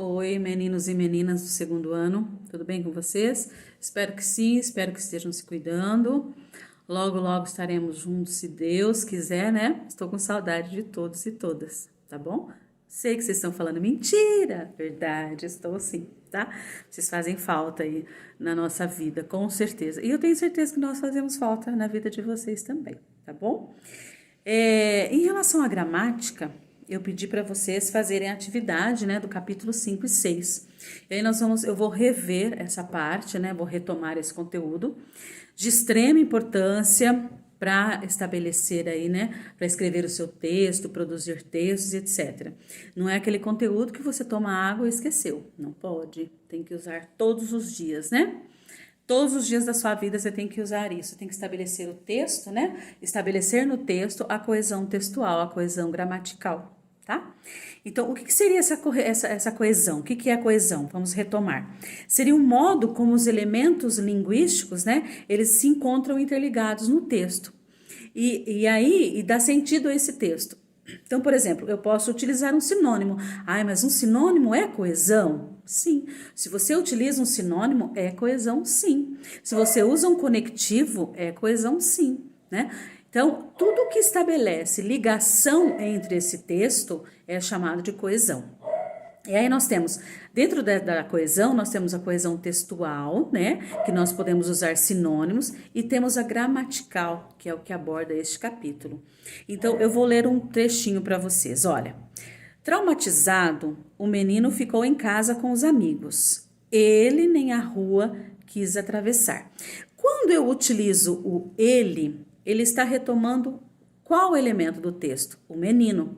Oi, meninos e meninas do segundo ano, tudo bem com vocês? Espero que sim, espero que estejam se cuidando. Logo, logo estaremos juntos, se Deus quiser, né? Estou com saudade de todos e todas, tá bom? Sei que vocês estão falando mentira, verdade, estou sim, tá? Vocês fazem falta aí na nossa vida, com certeza. E eu tenho certeza que nós fazemos falta na vida de vocês também, tá bom? Em relação à gramática, eu pedi para vocês fazerem a atividade, né, do capítulo 5 e 6. E aí eu vou rever essa parte, né, vou retomar esse conteúdo de extrema importância para estabelecer aí, né, para escrever o seu texto, produzir textos, etc. Não é aquele conteúdo que você toma água e esqueceu. Não pode, tem que usar todos os dias, né? Todos os dias da sua vida você tem que usar isso, tem que estabelecer o texto, né? Estabelecer no texto a coesão textual, a coesão gramatical, tá? Então, o que seria essa coesão? O que é a coesão? Vamos retomar. Seria um modo como os elementos linguísticos, né? Eles se encontram interligados no texto. E dá sentido a esse texto. Então, por exemplo, eu posso utilizar um sinônimo. Mas um sinônimo é coesão? Sim. Se você utiliza um sinônimo, é coesão? Sim. Se você usa um conectivo, é coesão? Sim, né? Então, tudo que estabelece ligação entre esse texto é chamado de coesão. E aí nós temos, dentro da coesão, nós temos a coesão textual, né, que nós podemos usar sinônimos, e temos a gramatical, que é o que aborda este capítulo. Então, eu vou ler um trechinho para vocês, olha. Traumatizado, o menino ficou em casa com os amigos. Ele nem a rua quis atravessar. Quando eu utilizo o ele está retomando qual elemento do texto? O menino.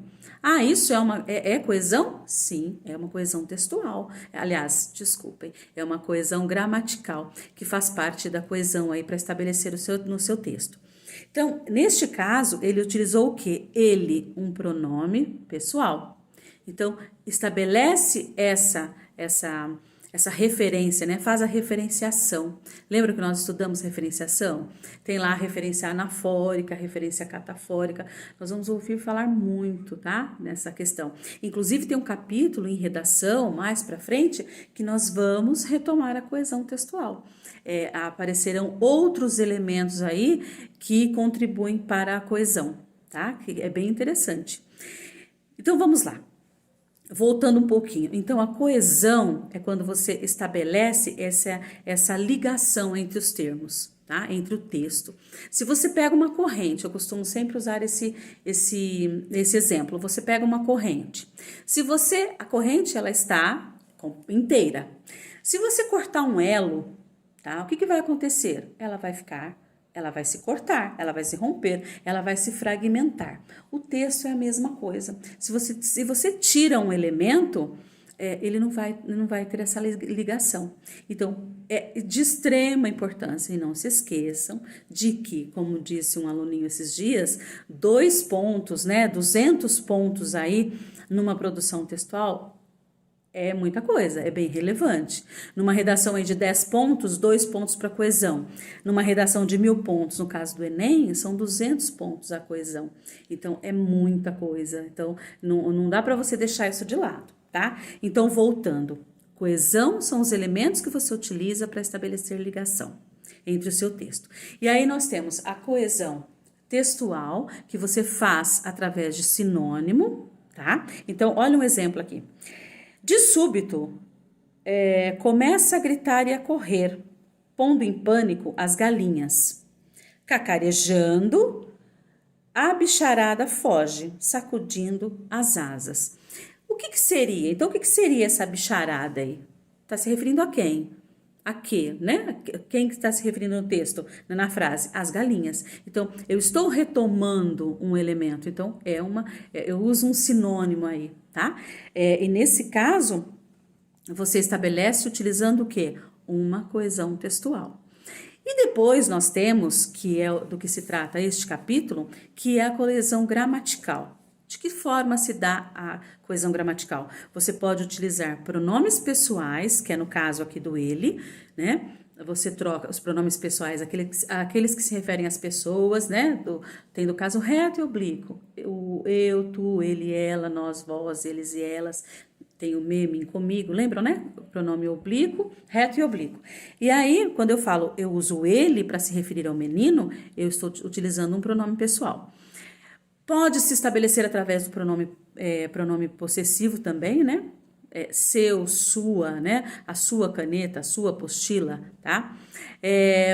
Isso é coesão? Sim, é uma coesão textual. Aliás, desculpem, é uma coesão gramatical, que faz parte da coesão aí para estabelecer no seu texto. Então, neste caso, ele utilizou o quê? Ele, um pronome pessoal. Então, estabelece essa referência, né? Faz a referenciação. Lembra que nós estudamos referenciação? Tem lá a referência anafórica, a referência catafórica. Nós vamos ouvir falar muito, tá? Nessa questão. Inclusive, tem um capítulo em redação, mais para frente, que nós vamos retomar a coesão textual. Aparecerão outros elementos aí que contribuem para a coesão, tá? Que é bem interessante. Então, vamos lá. Voltando um pouquinho, então a coesão é quando você estabelece essa ligação entre os termos, tá? Entre o texto. Se você pega uma corrente, eu costumo sempre usar esse exemplo, você pega uma corrente. A corrente ela está inteira. Se você cortar um elo, tá? O que vai acontecer? Ela vai se cortar, ela vai se romper, ela vai se fragmentar. O texto é a mesma coisa. Se você tira um elemento, ele não vai ter essa ligação. Então, é de extrema importância, e não se esqueçam de que, como disse um aluninho esses dias, 2 pontos, né, 200 pontos aí numa produção textual, é muita coisa, é bem relevante. Numa redação aí de 10 pontos, 2 pontos para coesão. Numa redação de 1.000 pontos, no caso do Enem, são 200 pontos a coesão. Então, é muita coisa. Então, não dá para você deixar isso de lado, tá? Então, voltando. Coesão são os elementos que você utiliza para estabelecer ligação entre o seu texto. E aí nós temos a coesão textual, que você faz através de sinônimo, tá? Então, olha um exemplo aqui. De súbito, começa a gritar e a correr, pondo em pânico as galinhas. Cacarejando, a bicharada foge, sacudindo as asas. O que seria? Então, o que seria essa bicharada aí? Está se referindo a quem? A quê, né? Quem que está se referindo no texto, na frase? As galinhas. Então, eu estou retomando um elemento. Então, eu uso um sinônimo aí, tá? E nesse caso, você estabelece utilizando o quê? Uma coesão textual. E depois nós temos, que é do que se trata este capítulo, que é a coesão gramatical. De que forma se dá a coesão gramatical? Você pode utilizar pronomes pessoais, que é no caso aqui do ele, né? Você troca os pronomes pessoais, aqueles que se referem às pessoas, né? Tem do caso reto e oblíquo. Eu, tu, ele, ela, nós, vós, eles e elas. Tem o me, mim, comigo, lembram, né? O pronome oblíquo, reto e oblíquo. E aí, quando eu falo, eu uso ele para se referir ao menino, eu estou utilizando um pronome pessoal. Pode se estabelecer através do pronome possessivo também, né? Seu, sua, né? A sua caneta, a sua apostila, tá?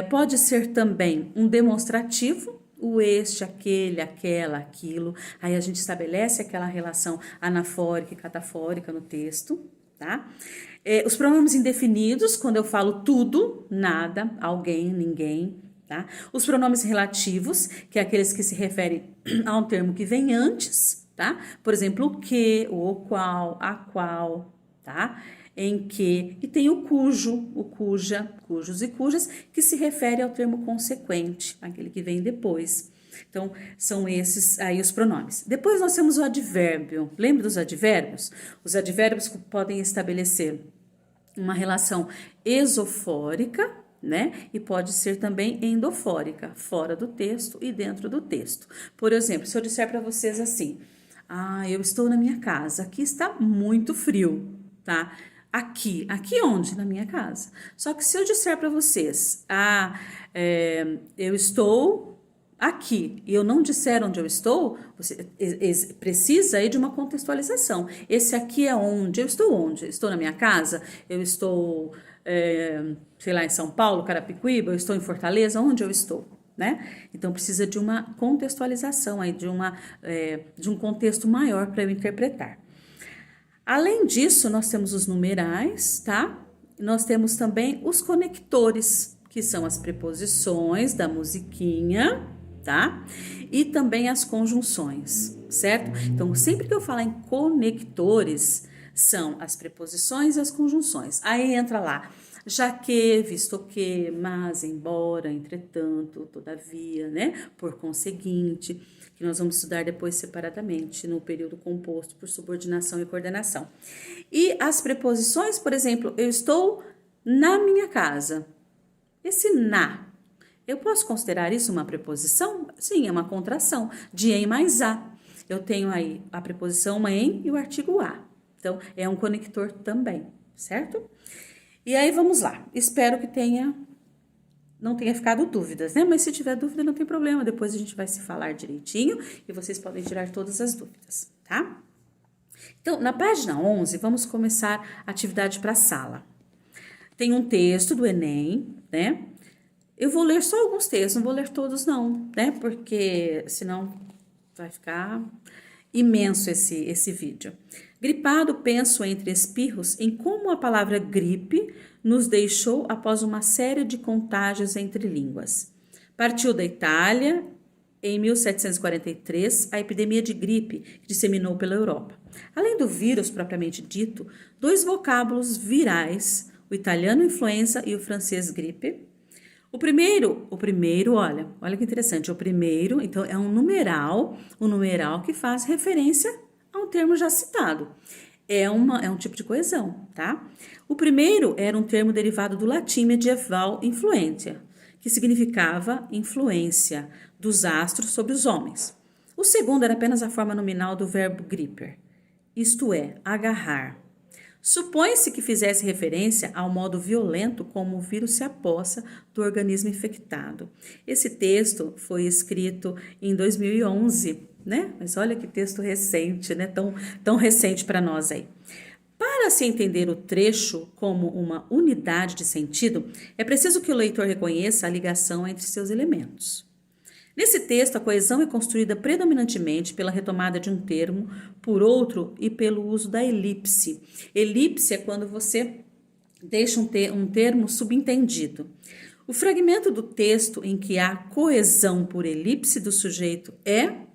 Pode ser também um demonstrativo, o este, aquele, aquela, aquilo. Aí a gente estabelece aquela relação anafórica e catafórica no texto, tá? Os pronomes indefinidos, quando eu falo tudo, nada, alguém, ninguém, tá? Os pronomes relativos, que é aqueles que se referem a um termo que vem antes, tá? Por exemplo, o que, o qual, a qual, tá? Em que, e tem o cujo, o cuja, cujos e cujas, que se refere ao termo consequente, aquele que vem depois. Então, são esses aí os pronomes. Depois nós temos o advérbio. Lembra dos advérbios? Os advérbios podem estabelecer uma relação exofórica, né? E pode ser também endofórica, fora do texto e dentro do texto. Por exemplo, se eu disser para vocês assim: eu estou na minha casa, aqui está muito frio, tá? Aqui onde? Na minha casa. Só que se eu disser para vocês: eu estou aqui, e eu não disser onde eu estou, você precisa aí de uma contextualização. Esse aqui é onde? Eu estou onde? Estou na minha casa? Eu estou, sei lá, em São Paulo, Carapicuíba? Eu estou em Fortaleza? Onde eu estou? Né? Então, precisa de uma contextualização aí, de um contexto maior para eu interpretar. Além disso, nós temos os numerais, tá? Nós temos também os conectores, que são as preposições da musiquinha, tá? E também as conjunções, certo? Então, sempre que eu falar em conectores, são as preposições e as conjunções. Aí entra lá, já que, visto que, mas, embora, entretanto, todavia, né? Por conseguinte, que nós vamos estudar depois separadamente no período composto por subordinação e coordenação. E as preposições, por exemplo, eu estou na minha casa. Esse na, eu posso considerar isso uma preposição? Sim, é uma contração de em mais a. Eu tenho aí a preposição em e o artigo a. Então, é um conector também, certo? E aí, vamos lá. Espero que não tenha ficado dúvidas, né? Mas se tiver dúvida, não tem problema. Depois a gente vai se falar direitinho e vocês podem tirar todas as dúvidas, tá? Então, na página 11, vamos começar a atividade para a sala. Tem um texto do Enem, né? Eu vou ler só alguns textos, não vou ler todos não, né? Porque senão vai ficar imenso esse vídeo. Gripado, penso entre espirros em como a palavra gripe nos deixou após uma série de contágios entre línguas. Partiu da Itália em 1743 a epidemia de gripe que disseminou pela Europa. Além do vírus propriamente dito, 2 vocábulos virais, o italiano influenza e o francês gripe. O primeiro, olha que interessante, o primeiro, então, é um numeral que faz referência a um termo já citado. É um tipo de coesão, tá? O primeiro era um termo derivado do latim medieval influentia, que significava influência dos astros sobre os homens. O segundo era apenas a forma nominal do verbo griper, isto é, agarrar. Supõe-se que fizesse referência ao modo violento como o vírus se apossa do organismo infectado. Esse texto foi escrito em 2011, né? Mas olha que texto recente, né? Tão recente para nós aí. Para se entender o trecho como uma unidade de sentido, é preciso que o leitor reconheça a ligação entre seus elementos. Nesse texto, a coesão é construída predominantemente pela retomada de um termo por outro e pelo uso da elipse. Elipse é quando você deixa um termo subentendido. O fragmento do texto em que há coesão por elipse do sujeito é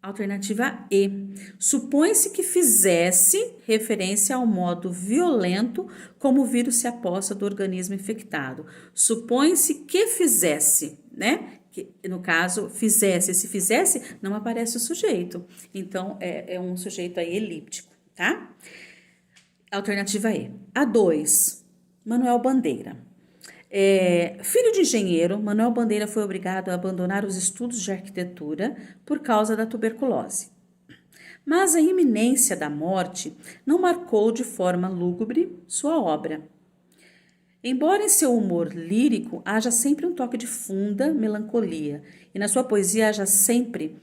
alternativa E. Supõe-se que fizesse referência ao modo violento como o vírus se aposta do organismo infectado. Supõe-se que fizesse, né? Que, no caso, fizesse. Se fizesse, não aparece o sujeito. Então, é um sujeito aí elíptico, tá? Alternativa E. A 2, Manuel Bandeira. Filho de engenheiro, Manuel Bandeira foi obrigado a abandonar os estudos de arquitetura por causa da tuberculose. Mas a iminência da morte não marcou de forma lúgubre sua obra. Embora em seu humor lírico haja sempre um toque de funda melancolia, e na sua poesia haja sempre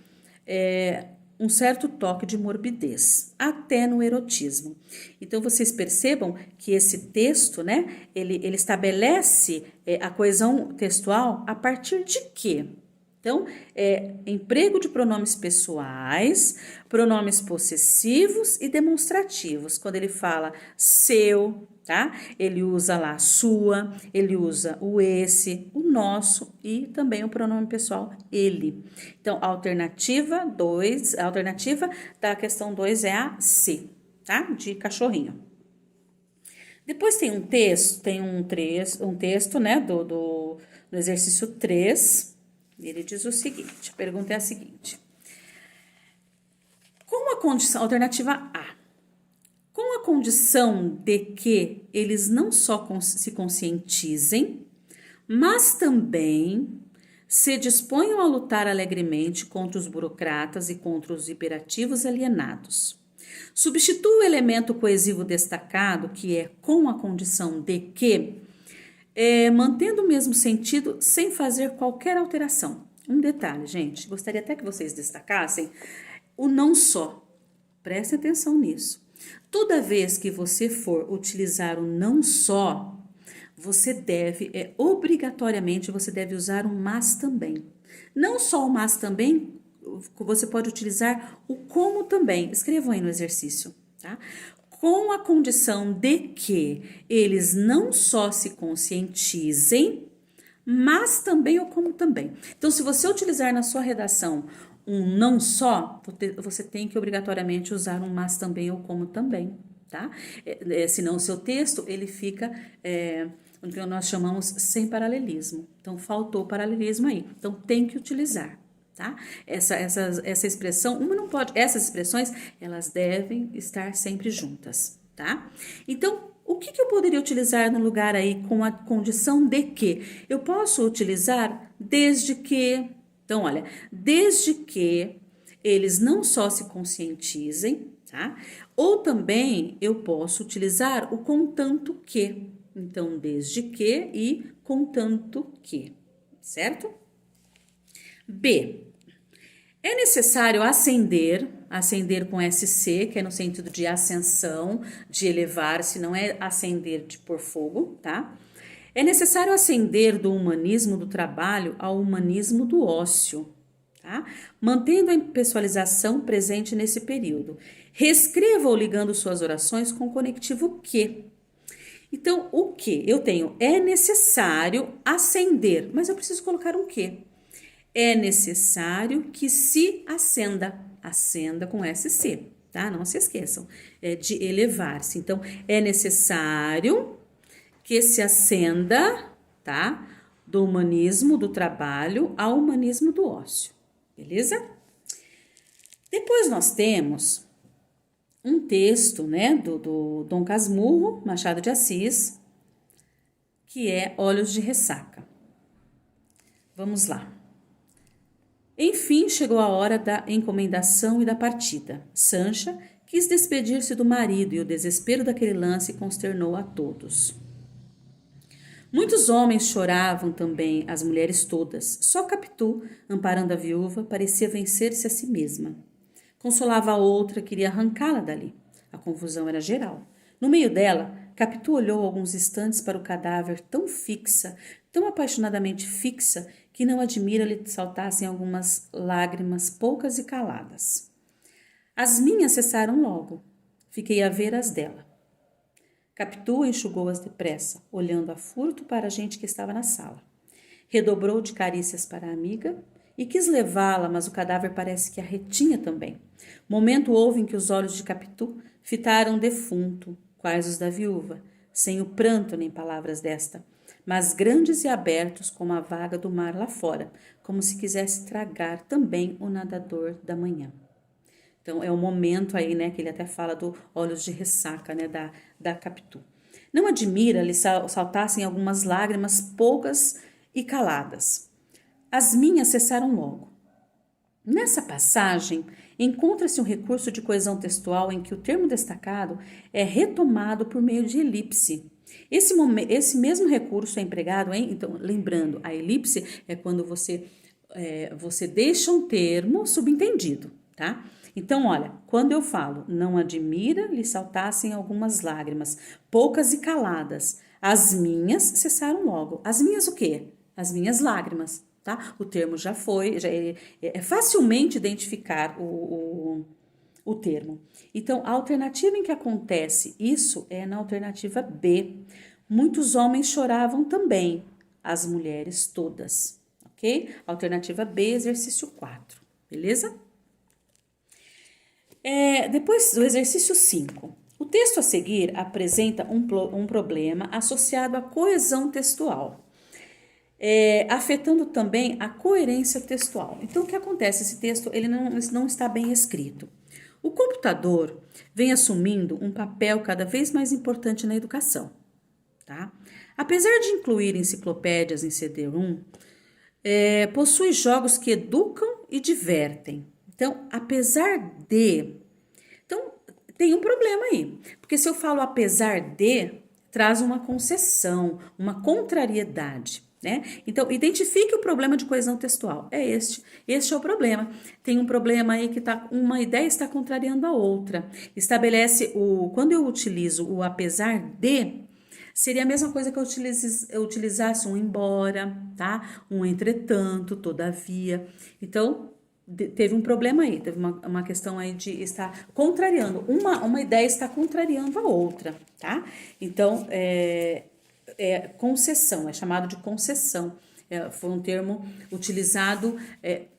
um certo toque de morbidez, até no erotismo. Então vocês percebam que esse texto, né, ele estabelece a coesão textual a partir de quê? Então, emprego de pronomes pessoais, pronomes possessivos e demonstrativos. Quando ele fala seu, tá? Ele usa lá sua, ele usa o esse, o nosso e também o pronome pessoal ele. Então, a alternativa da questão 2 é a C, tá? De cachorrinho. Depois tem um texto, né, do exercício 3. Ele diz o seguinte, a pergunta é a seguinte. Com a condição, alternativa A, com a condição de que eles não só se conscientizem, mas também se disponham a lutar alegremente contra os burocratas e contra os hiperativos alienados. Substitua o elemento coesivo destacado, que é com a condição de que, mantendo o mesmo sentido sem fazer qualquer alteração. Um detalhe, gente, gostaria até que vocês destacassem o não só. Preste atenção nisso. Toda vez que você for utilizar o não só, você deve, obrigatoriamente, você deve usar o mas também. Não só o mas também, você pode utilizar o como também. Escrevam aí no exercício, tá? Com a condição de que eles não só se conscientizem, mas também ou como também. Então, se você utilizar na sua redação um não só, você tem que obrigatoriamente usar um mas também ou como também, tá? Senão o seu texto, ele fica, o que nós chamamos sem paralelismo. Então, faltou paralelismo aí. Então, tem que utilizar. Tá? Essa expressão, essas expressões, elas devem estar sempre juntas, tá? Então, o que eu poderia utilizar no lugar aí com a condição de que? Eu posso utilizar desde que, então olha, desde que eles não só se conscientizem, tá? Ou também eu posso utilizar o contanto que. Então, desde que e contanto que, certo? B. É necessário ascender com SC, que é no sentido de ascensão, de elevar-se, não é ascender de pôr fogo, tá? É necessário ascender do humanismo do trabalho ao humanismo do ócio, tá? Mantendo a impessoalização presente nesse período. Reescreva ou ligando suas orações com o conectivo que. Então, o que? Eu tenho, é necessário ascender, mas eu preciso colocar um que. É necessário que se acenda com SC, tá? Não se esqueçam, é de elevar-se. Então, é necessário que se acenda, tá? Do humanismo do trabalho ao humanismo do ócio, beleza? Depois nós temos um texto, né, do Dom Casmurro, Machado de Assis, que é Olhos de Ressaca. Vamos lá. Enfim, chegou a hora da encomendação e da partida. Sancha quis despedir-se do marido e o desespero daquele lance consternou a todos. Muitos homens choravam também, as mulheres todas. Só Capitu, amparando a viúva, parecia vencer-se a si mesma. Consolava a outra, queria arrancá-la dali. A confusão era geral. No meio dela, Capitu olhou alguns instantes para o cadáver tão fixa, tão apaixonadamente fixa, que não admira-lhe saltassem algumas lágrimas poucas e caladas. As minhas cessaram logo. Fiquei a ver as dela. Capitu enxugou-as depressa, olhando a furto para a gente que estava na sala. Redobrou de carícias para a amiga e quis levá-la, mas o cadáver parece que a retinha também. Momento houve em que os olhos de Capitu fitaram o defunto, quais os da viúva, sem o pranto nem palavras desta, mas grandes e abertos como a vaga do mar lá fora, como se quisesse tragar também o nadador da manhã. Então, é o momento aí, né, que ele até fala do olhos de ressaca, né, da Capitu. Não admira lhe saltassem algumas lágrimas poucas e caladas. As minhas cessaram logo. Nessa passagem, encontra-se um recurso de coesão textual em que o termo destacado é retomado por meio de elipse. Esse mesmo recurso é empregado em, então, lembrando, a elipse é quando você deixa um termo subentendido, tá? Então, olha, quando eu falo, não admira lhe saltassem algumas lágrimas, poucas e caladas, as minhas cessaram logo. As minhas o quê? As minhas lágrimas, tá? O termo já foi, é facilmente identificar o termo. Então, a alternativa em que acontece isso é na alternativa B. Muitos homens choravam também, as mulheres todas, ok? Alternativa B, exercício 4, beleza? Depois do exercício 5, o texto a seguir apresenta um problema associado à coesão textual, afetando também a coerência textual. Então, o que acontece? Esse texto ele não está bem escrito. O computador vem assumindo um papel cada vez mais importante na educação, tá? Apesar de incluir enciclopédias em CD-ROM, possui jogos que educam e divertem. Então, apesar de... Então, tem um problema aí. Porque se eu falo apesar de, traz uma concessão, uma contrariedade, né? Então, identifique o problema de coesão textual. Este é o problema. Tem um problema aí que uma ideia está contrariando a outra. Quando eu utilizo o apesar de, seria a mesma coisa que eu utilizasse um embora, tá? Um entretanto, todavia. Então, teve um problema aí, teve uma questão aí de estar contrariando, uma ideia está contrariando a outra, tá? Então, concessão, é chamado de concessão. Foi um termo utilizado,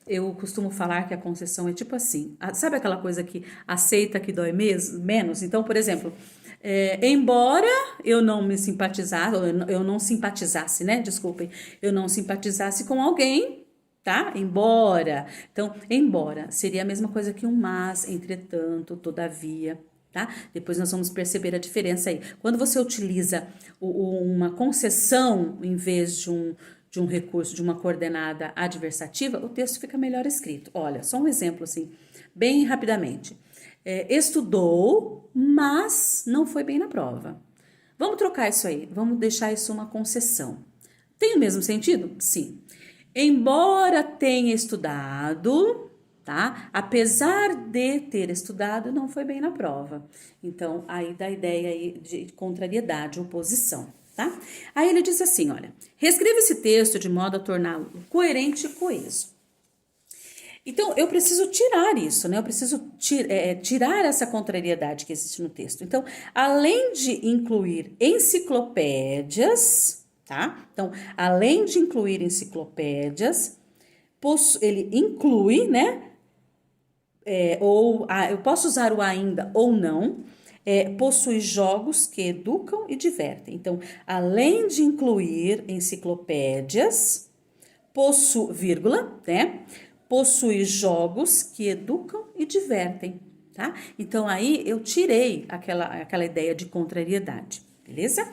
eu costumo falar que a concessão é tipo assim, sabe aquela coisa que aceita que dói menos? Então, por exemplo, embora eu não me simpatizasse, eu não simpatizasse, né? Desculpem, eu não simpatizasse com alguém, tá? Embora. Então, embora seria a mesma coisa que um mas, entretanto, todavia, tá? Depois nós vamos perceber a diferença aí. Quando você utiliza uma concessão em vez de um recurso, de uma coordenada adversativa, o texto fica melhor escrito. Olha, só um exemplo assim, bem rapidamente. Estudou, mas não foi bem na prova. Vamos trocar isso aí, vamos deixar isso uma concessão. Tem o mesmo sentido? Sim. Embora tenha estudado, tá? Apesar de ter estudado, não foi bem na prova. Então, aí dá a ideia aí de contrariedade, oposição, tá? Aí ele diz assim, olha, reescreva esse texto de modo a torná-lo coerente e coeso. Então, eu preciso tirar isso, né? Eu preciso tirar essa contrariedade que existe no texto. Então, além de incluir enciclopédias, tá? Então, além de incluir enciclopédias, ele inclui, né? Eu posso usar o ainda ou não, possui jogos que educam e divertem. Então, além de incluir enciclopédias, vírgula, né? Possui jogos que educam e divertem, tá? Então, aí eu tirei aquela ideia de contrariedade, beleza?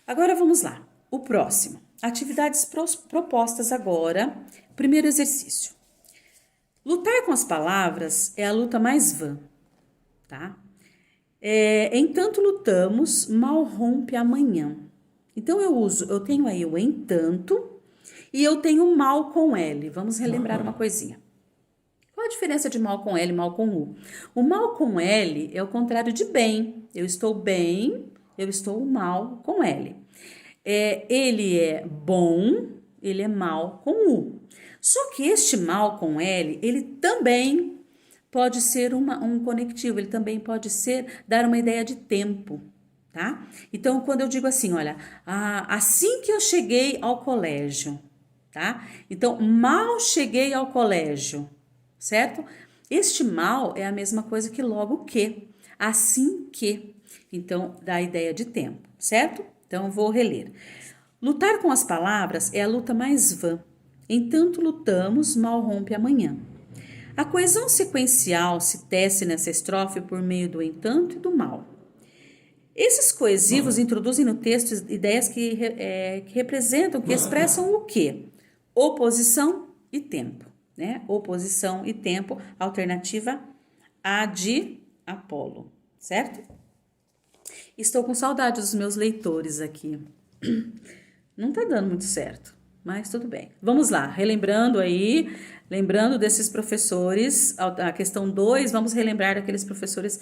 Agora, vamos lá. O próximo. Atividades propostas agora. Primeiro exercício. Lutar com as palavras é a luta mais vã, tá? Entanto lutamos, mal rompe amanhã. Então, eu tenho aí o entanto e eu tenho mal com L. Vamos relembrar uma coisinha. Qual a diferença de mal com L e mal com U? O mal com L é o contrário de bem. Eu estou bem, eu estou mal com L. Ele é bom, ele é mal com U. Só que este mal com L, ele também pode ser um conectivo, ele também pode dar uma ideia de tempo, tá? Então, quando eu digo assim, olha, assim que eu cheguei ao colégio, tá? Então, mal cheguei ao colégio, certo? Este mal é a mesma coisa que logo que, assim que. Então, dá a ideia de tempo, certo? Então, vou reler. Lutar com as palavras é a luta mais vã. Entanto lutamos, mal rompe amanhã. A coesão sequencial se tece nessa estrofe por meio do entanto e do mal. Esses coesivos introduzem no texto ideias que representam, que expressam o quê? Oposição e tempo, né? Oposição e tempo, alternativa A de Apolo, certo? Estou com saudade dos meus leitores aqui. Não tá dando muito certo, mas tudo bem. Vamos lá, relembrando aí, lembrando desses professores, a questão 2, vamos relembrar daqueles professores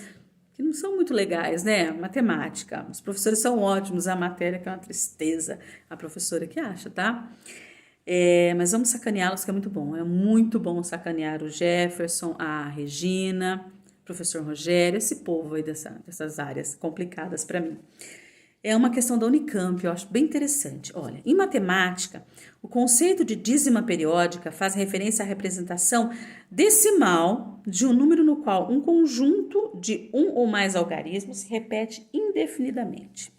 que não são muito legais, né? Matemática. Os professores são ótimos, a matéria que é uma tristeza. A professora que acha, tá? Mas vamos sacaneá-los, que é muito bom sacanear o Jefferson, a Regina, o professor Rogério, esse povo aí dessas áreas complicadas para mim. É uma questão da Unicamp, eu acho bem interessante. Olha, em matemática, o conceito de dízima periódica faz referência à representação decimal de um número no qual um conjunto de um ou mais algarismos se repete indefinidamente.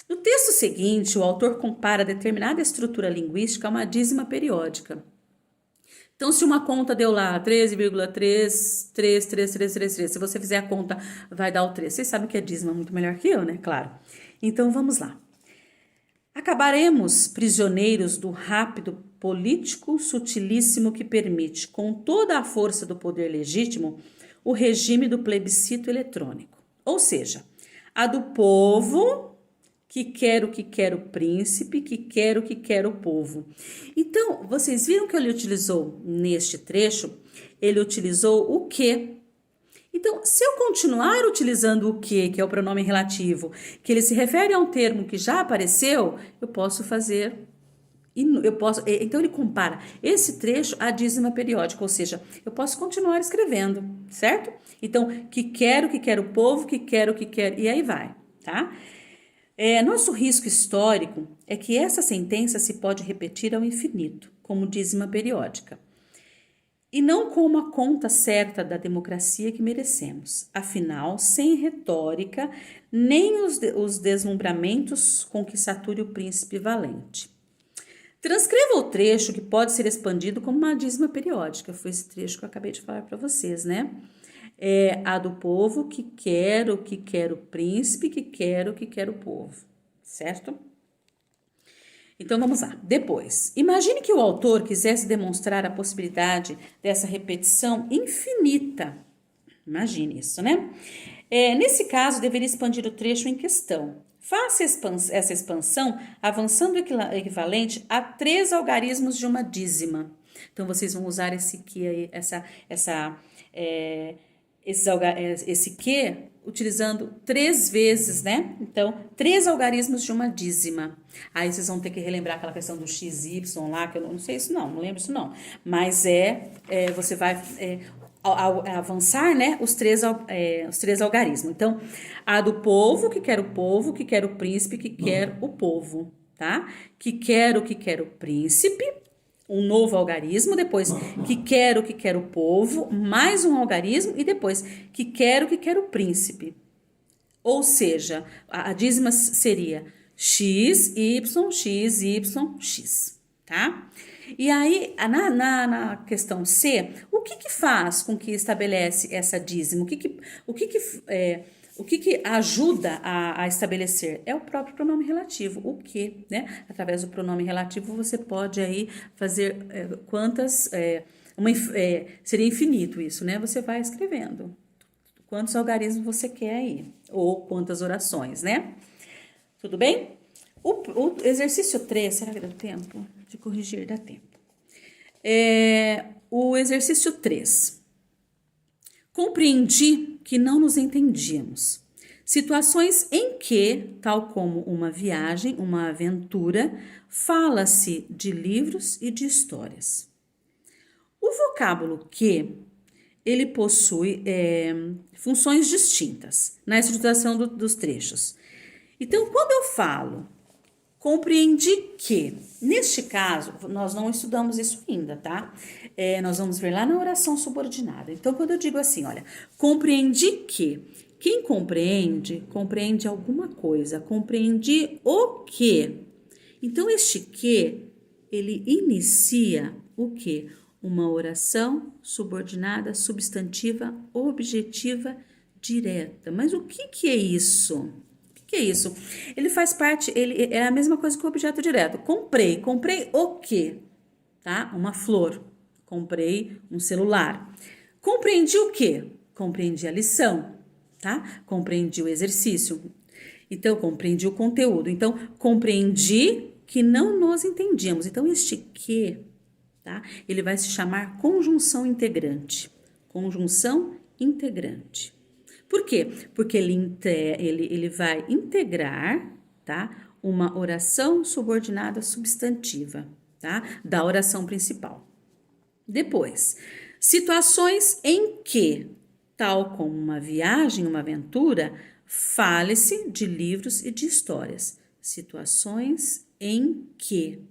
No texto seguinte, o autor compara determinada estrutura linguística a uma dízima periódica. Então, se uma conta deu lá 13,33333, se você fizer a conta, vai dar o 3. Vocês sabem que é dízima muito melhor que eu, né? Claro. Então, vamos lá. Acabaremos prisioneiros do rápido político sutilíssimo que permite, com toda a força do poder legítimo, o regime do plebiscito eletrônico. Ou seja, a do povo que quer o príncipe, que quer o povo. Então, vocês viram que ele utilizou neste trecho, ele utilizou o que. Então, se eu continuar utilizando o que é o pronome relativo, que ele se refere a um termo que já apareceu, eu posso fazer. Então, ele compara esse trecho à dízima periódica, ou seja, eu posso continuar escrevendo, certo? Então, que quer o povo, que quer, e aí vai, tá? Nosso risco histórico é que essa sentença se pode repetir ao infinito, como dízima periódica, e não como a conta certa da democracia que merecemos. Afinal, sem retórica, nem os deslumbramentos com que sature o príncipe valente. Transcreva o trecho que pode ser expandido como uma dízima periódica. Foi esse trecho que eu acabei de falar para vocês, né? A do povo que quer o príncipe, que quer o povo, certo? Então, vamos lá. Depois, imagine que o autor quisesse demonstrar a possibilidade dessa repetição infinita. Imagine isso, né? Nesse caso, deveria expandir o trecho em questão. Faça essa expansão avançando o equivalente a 3 algarismos de uma dízima. Então, vocês vão usar esse que utilizando 3 vezes, né? Então, 3 algarismos de uma dízima. Aí vocês vão ter que relembrar aquela questão do XY lá, que eu não sei isso não lembro isso não. Mas você vai avançar, né? Os três algarismos. Então, a do povo, que quer o príncipe, que quer o povo, tá? Que quer o príncipe, um novo algarismo, depois que quer o povo, mais um algarismo e depois que quer o príncipe. Ou seja, a dízima seria x, y, x, tá? E aí, na questão C, o que faz com que estabelece essa dízima? O que ajuda a estabelecer? É o próprio pronome relativo, o que, né? Através do pronome relativo você pode aí fazer seria infinito isso, né? Você vai escrevendo quantos algarismos você quer aí, ou quantas orações, né? Tudo bem? O exercício 3, será que deu tempo de corrigir? Dá tempo. O exercício 3. Compreendi que não nos entendíamos. Situações em que, tal como uma viagem, uma aventura, fala-se de livros e de histórias. O vocábulo que, ele possui funções distintas na estruturação dos trechos. Então, quando eu falo, compreendi que, neste caso, nós não estudamos isso ainda, tá? Nós vamos ver lá na oração subordinada. Então, quando eu digo assim, olha, compreendi que, quem compreende alguma coisa, compreendi o que. Então, este que, ele inicia o que? Uma oração subordinada, substantiva, objetiva, direta. Mas o que é isso? O que é isso? Ele faz parte, ele é a mesma coisa que o objeto direto. Comprei o quê? Tá? Uma flor. comprei um celular. Compreendi o quê? Compreendi a lição, tá? Compreendi o exercício. Então, compreendi o conteúdo. Então, compreendi que não nos entendíamos. Então, este que, tá? Ele vai se chamar conjunção integrante. Conjunção integrante. Por quê? Porque ele vai integrar, tá? Uma oração subordinada substantiva, tá? Da oração principal. Depois, situações em que, tal como uma viagem, uma aventura, fale-se de livros e de histórias. Situações em que.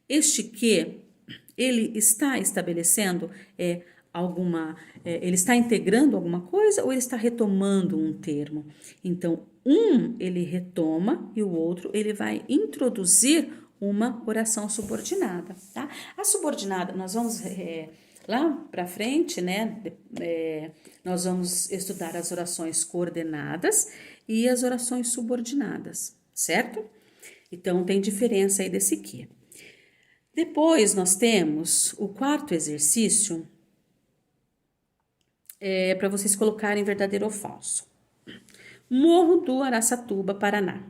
Este que, ele está estabelecendo ele está integrando alguma coisa ou ele está retomando um termo? Então, ele retoma e o outro ele vai introduzir uma oração subordinada, tá? A subordinada, nós vamos lá para frente, né? Nós vamos estudar as orações coordenadas e as orações subordinadas, certo? Então, tem diferença aí desse que. Depois, nós temos o quarto exercício, para vocês colocarem verdadeiro ou falso. Morro do Araçatuba, Paraná.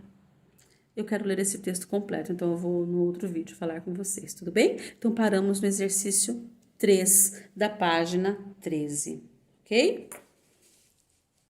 Eu quero ler esse texto completo, então eu vou no outro vídeo falar com vocês, tudo bem? Então, paramos no exercício 3 da página 13, ok?